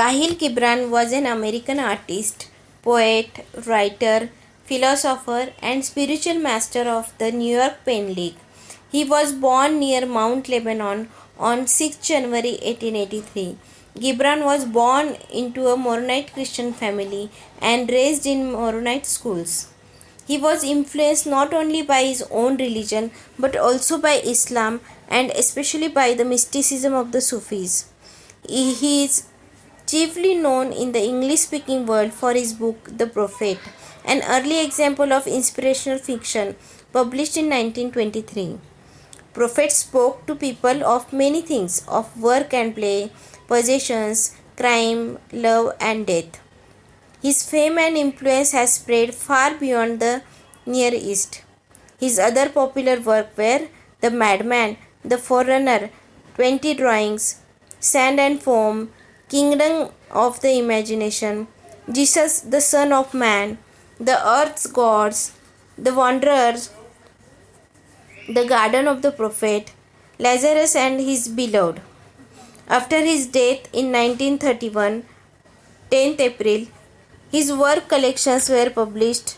Kahlil Gibran was an American artist, poet, writer, philosopher, and spiritual master of the New York Pen League. He was born near Mount Lebanon on 6 January 1883. Gibran was born into a Maronite Christian family and raised in Maronite schools. He was influenced not only by his own religion but also by Islam and especially by the mysticism of the Sufis. He is chiefly known in the English-speaking world for his book The Prophet, an early example of inspirational fiction published in 1923. Prophet spoke to people of many things, of work and play, possessions, crime, love and death. His fame and influence has spread far beyond the Near East. His other popular work were The Madman, The Forerunner, 20 Drawings, Sand and Foam, Kingdom of the Imagination, Jesus the Son of Man, The Earth's Gods, The Wanderer, The Garden of the Prophet, Lazarus and His Beloved. After his death in 1931, 10th April, his work collections were published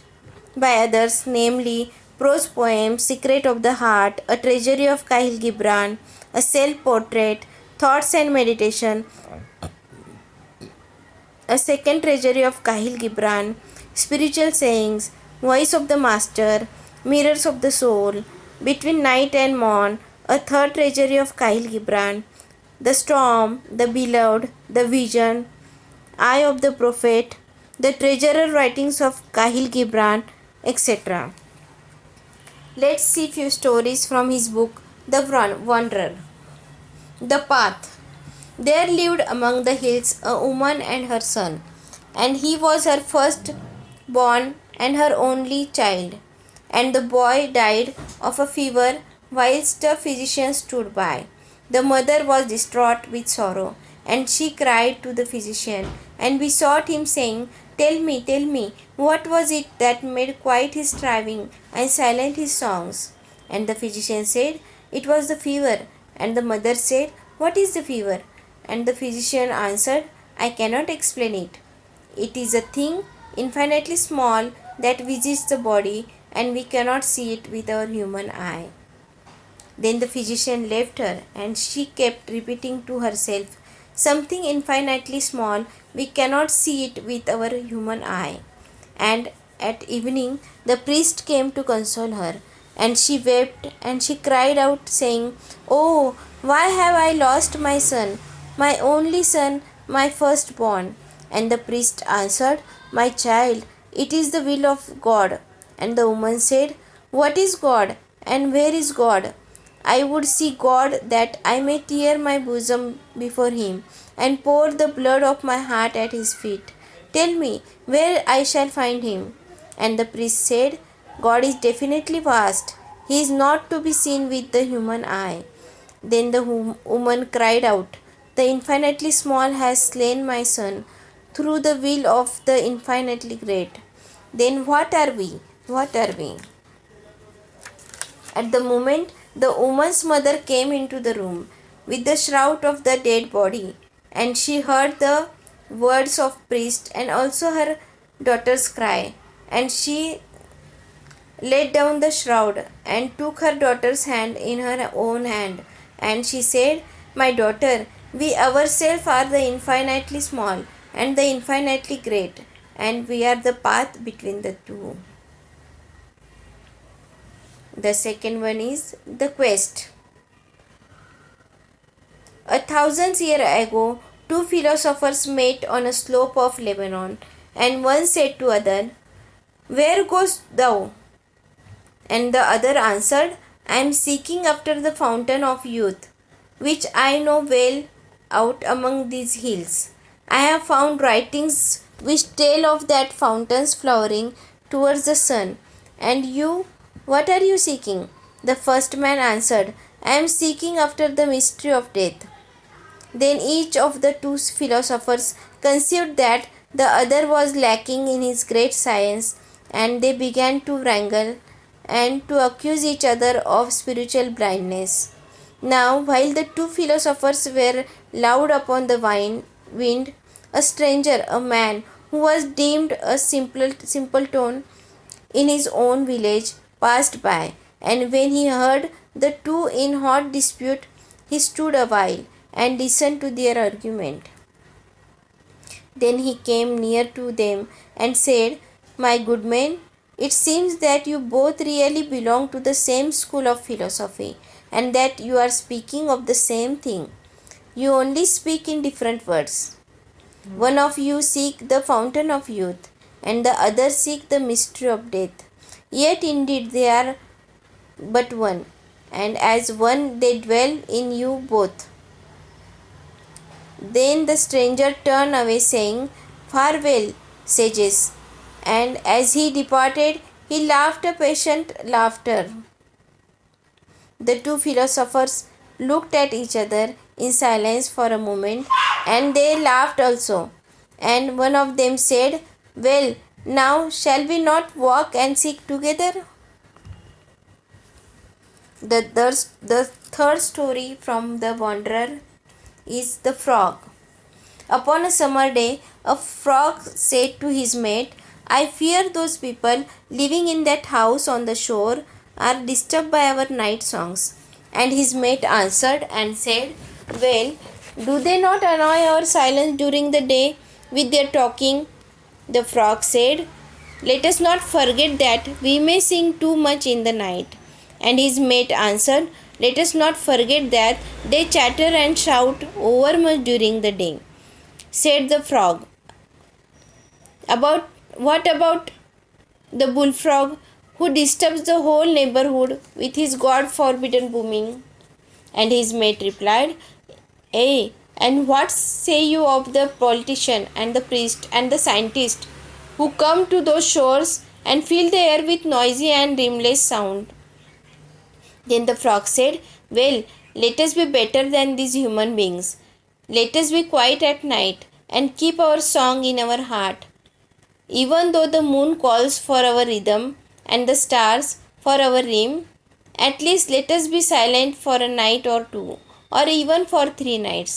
by others, namely prose poems, Secret of the Heart, A Treasury of Kahlil Gibran, A Self-Portrait, Thoughts and Meditation, A Second Treasury of Kahlil Gibran, Spiritual Sayings, Voice of the Master, Mirrors of the Soul, Between Night and Morn, A Third Treasury of Kahlil Gibran, The Storm, The Beloved, The Vision, Eye of the Prophet, The Treasurer Writings of Kahlil Gibran, etc. Let's see few stories from his book The Wanderer. The Path. There lived among the hills a woman and her son, and he was her first born and her only child. And the boy died of a fever whilst a physician stood by. The mother was distraught with sorrow, and she cried to the physician and besought him, saying, tell me, what was it that made quiet his striving and silent his songs? And the physician said, it was the fever. And the mother said, what is the fever? And the physician answered, I cannot explain it. It is a thing infinitely small that visits the body, and we cannot see it with our human eye. Then the physician left her, and she kept repeating to herself, something infinitely small, we cannot see it with our human eye. And at evening the priest came to console her, and she wept and she cried out, saying, oh, why have I lost my son, my only son, my firstborn? And the priest answered, my child, it is the will of God. And the woman said, what is God, and where is God? I would see God that I may tear my bosom before him and pour the blood of my heart at his feet. Tell me where I shall find him. And the priest said, God is definitely vast. He is not to be seen with the human eye. Then the woman cried out, the infinitely small has slain my son through the will of the infinitely great. Then what are we? What are we? At the moment, the woman's mother came into the room with the shroud of the dead body, and she heard the words of priest and also her daughter's cry, and she laid down the shroud and took her daughter's hand in her own hand, and she said, my daughter, we ourselves are the infinitely small and the infinitely great, and we are the path between the two. The second one is the quest. 1,000 years ago, two philosophers met on a slope of Lebanon, and one said to other, where goest thou? And the other answered, I am seeking after the fountain of youth, which I know well out among these hills. I have found writings which tell of that fountain's flowering towards the sun. And you, what are you seeking? The first man answered, I am seeking after the mystery of death. Then each of the two philosophers conceived that the other was lacking in his great science, and they began to wrangle and to accuse each other of spiritual blindness. Now, while the two philosophers were loud upon the wind, A stranger, a man who was deemed a simpleton in his own village, passed by, and when he heard the two in hot dispute, he stood awhile and listened to their argument. Then he came near to them and said, "My good men, it seems that you both really belong to the same school of philosophy, and that you are speaking of the same thing. You only speak in different words. One of you seek the fountain of youth, and the other seek the mystery of death. Yet indeed they are but one, and as one they dwell in you both." Then the stranger turned away, saying, "Farewell, sages." And as he departed, he laughed a patient laughter. The two philosophers looked at each other in silence for a moment, and they laughed also. And one of them said, "Well, now shall we not walk and seek together?" The third story from the Wanderer is the frog. Upon a summer day, a frog said to his mate, "I fear those people living in that house on the shore are disturbed by our night songs." And his mate answered and said, "Well, do they not annoy our silence during the day with their talking?" The frog said, "Let us not forget that we may sing too much in the night." And his mate answered, "Let us not forget that they chatter and shout overmuch during the day." Said the frog, What about the bullfrog who disturbs the whole neighborhood with his God-forbidden booming?" And his mate replied, And what say you of the politician and the priest and the scientist who come to those shores and fill the air with noisy and dreamless sound?" Then the frog said, "Well, let us be better than these human beings. Let us be quiet at night and keep our song in our heart. Even though the moon calls for our rhythm and the stars for our rhyme, at least let us be silent for a night or two, or even for 3 nights."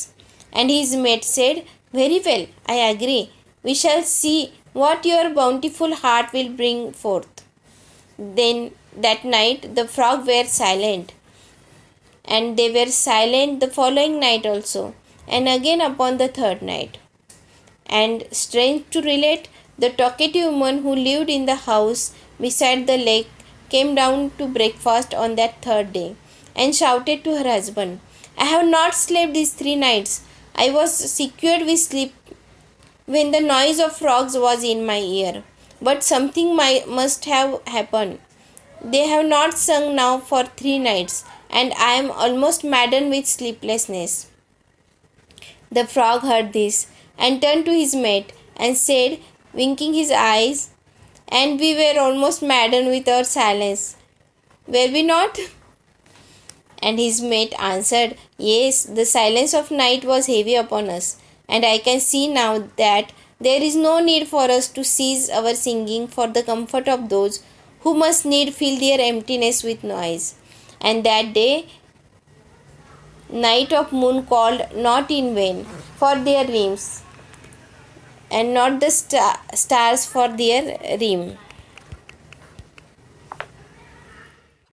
And his mate said, "Very well, I agree. We shall see what your bountiful heart will bring forth." Then that night the frogs were silent, and they were silent the following night also, and again upon the third night. And strange to relate, the talkative woman who lived in the house beside the lake came down to breakfast on that third day, and shouted to her husband, "I have not slept these 3 nights. I was secured with sleep when the noise of frogs was in my ear. But something must have happened. They have not sung now for 3 nights, and I am almost maddened with sleeplessness." The frog heard this, and turned to his mate, and said, winking his eyes, "And we were almost maddened with our silence, were we not?" And his mate answered, "Yes, the silence of night was heavy upon us, and I can see now that there is no need for us to cease our singing for the comfort of those who must need fill their emptiness with noise." And that day night of moon called not in vain for their rhymes, and not the stars for their rhyme.